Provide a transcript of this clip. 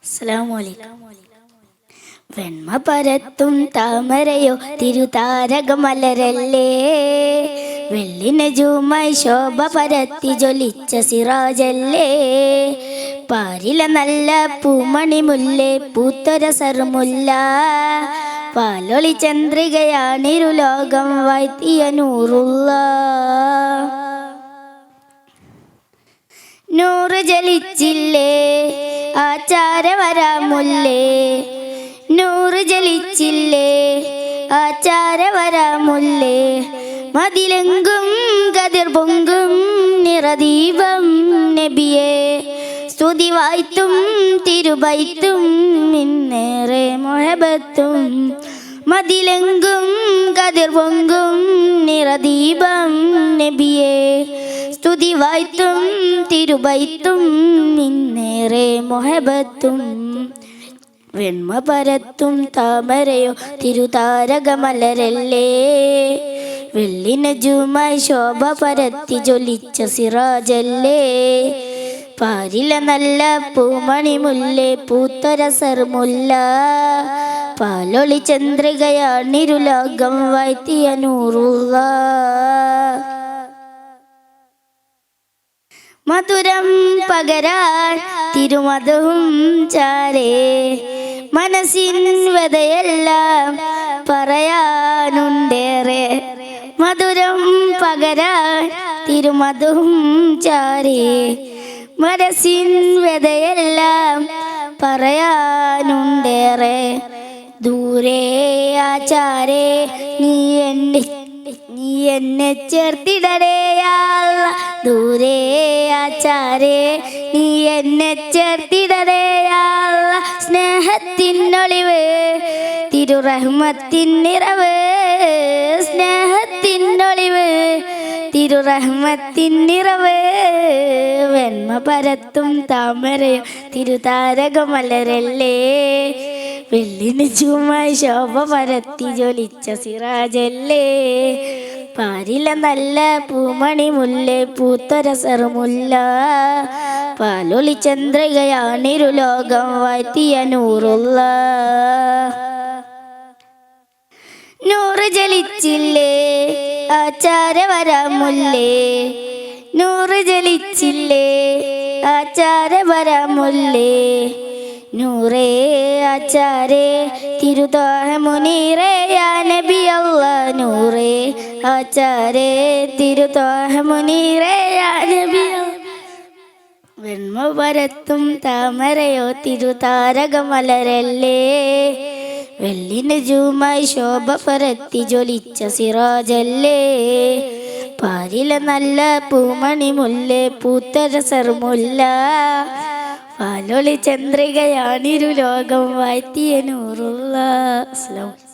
അസ്സലാമു അലൈക്കും. വെണ്മ പരത്തും താമരയോ തിരുതാരകമലരല്ലേ, വെള്ളിനജുമായി ശോഭ പരത്തി ജ്വലിച്ച സിറാജല്ലേ, പാരില നല്ല പൂമണി മുല്ലേ പൂത്തൊര സർമുല്ല, പാലൊളി ചന്ദ്രികയാണിരുലോകം വാഴ്ത്തിയ നൂറുള്ള. നൂറ് ജലിച്ചില്ലേ ആചാരവരാമുല്ലേ, നൂറ് ജലിച്ചില്ലേ ആചാരവരാമുല്ലേ, മതിലെങ്കും കതിർ പൊങ്കും നിറദീപം നബിയെ, സ്തുതി വായ്ത്തും തിരുബൈത്തും ഇന്നേറെ മൊഹബത്തും, മതിലെങ്കും കതിർ പൊങ്കും നിറദീപം നബിയെ, സ്തുതി വായ്ത്തും തിരുബൈത്തും ഇന്നേറെ മൊഹബത്തും. വെണ്മ പരത്തും താമരയോ തിരുതാരകമലരല്ലേ, വെള്ളിനജുമായി ശോഭ പരത്തി ജ്വലിച്ച സിറാജല്ലേ, പാരില നല്ല പൂമണി മുല്ലേ പൂത്തൊര സർമുല്ല, പാലൊളി ചന്ദ്രികയാണിരുലോകം വാഴ്ത്തിയ നൂറുള്ള. മധുരം പകരാൻ തിരുമധുവും ചാരേ, മനസ്സിൻ വ്യതയെല്ലാം പറയാനുണ്ടേറെ, മധുരം പകരാൻ തിരുമധുവും ചാരേ, മനസ്സിൻ വ്യതയെല്ലാം പറയാനുണ്ടേറെ, ദൂരെ ആചാരേ നീ എന്നെ ചേർത്തിടരേ അല്ലാ, ദൂരെ ആചാരേ നീ എന്നെ ചേർത്തിടരേ അല്ലാ, സ്നേഹത്തിനൊളിവ് തിരുറഹ്മത്തിൻ നിറവ്, സ്നേഹത്തിനൊളിവ് തിരുറഹ്മത്തിൻ നിറവ്, വെണ്മ പരത്തും താമരയോ തിരുതാരകമലരല്ലേ, വെള്ളിനജുമായി ശോഭ പരത്തി ജ്വലിച്ച സിറാജല്ലേ, പാരില നല്ല പൂമണി മുല്ലേ പൂത്തൊര സർമുല്ല, പാലൊളി ചന്ദ്രികയാണിരുലോകം വാഴ്ത്തിയ നൂറുള്ള. നൂറ് ജലിച്ചില്ലേ ആചാരവരാമുല്ലേ, നൂറ് ജലിച്ചില്ലേ ആചാരവരാമുല്ലേ, നൂറേ ആചാരേ തിരുതാഹ മുനീറേ യാ നബി അല്ലാ, നൂറേ ആചാരേ തിരുതാഹ മുനീറേ യാ നബി. വെണ്മ പരത്തും താമരയോ തിരുതാരകമലരല്ലേ, വെള്ളിനജുമായി ശോഭ പരത്തി ജ്വലിച്ച സിറാജല്ലേ, പാരില നല്ല പൂമണി മുല്ലേ പൂത്തൊര സർമുല്ല, പാലൊളി ചന്ദ്രികയാണിരുലോകം വാഴ്ത്തിയ നൂറുള്ള. അസ്സലാമു അലൈക്കും.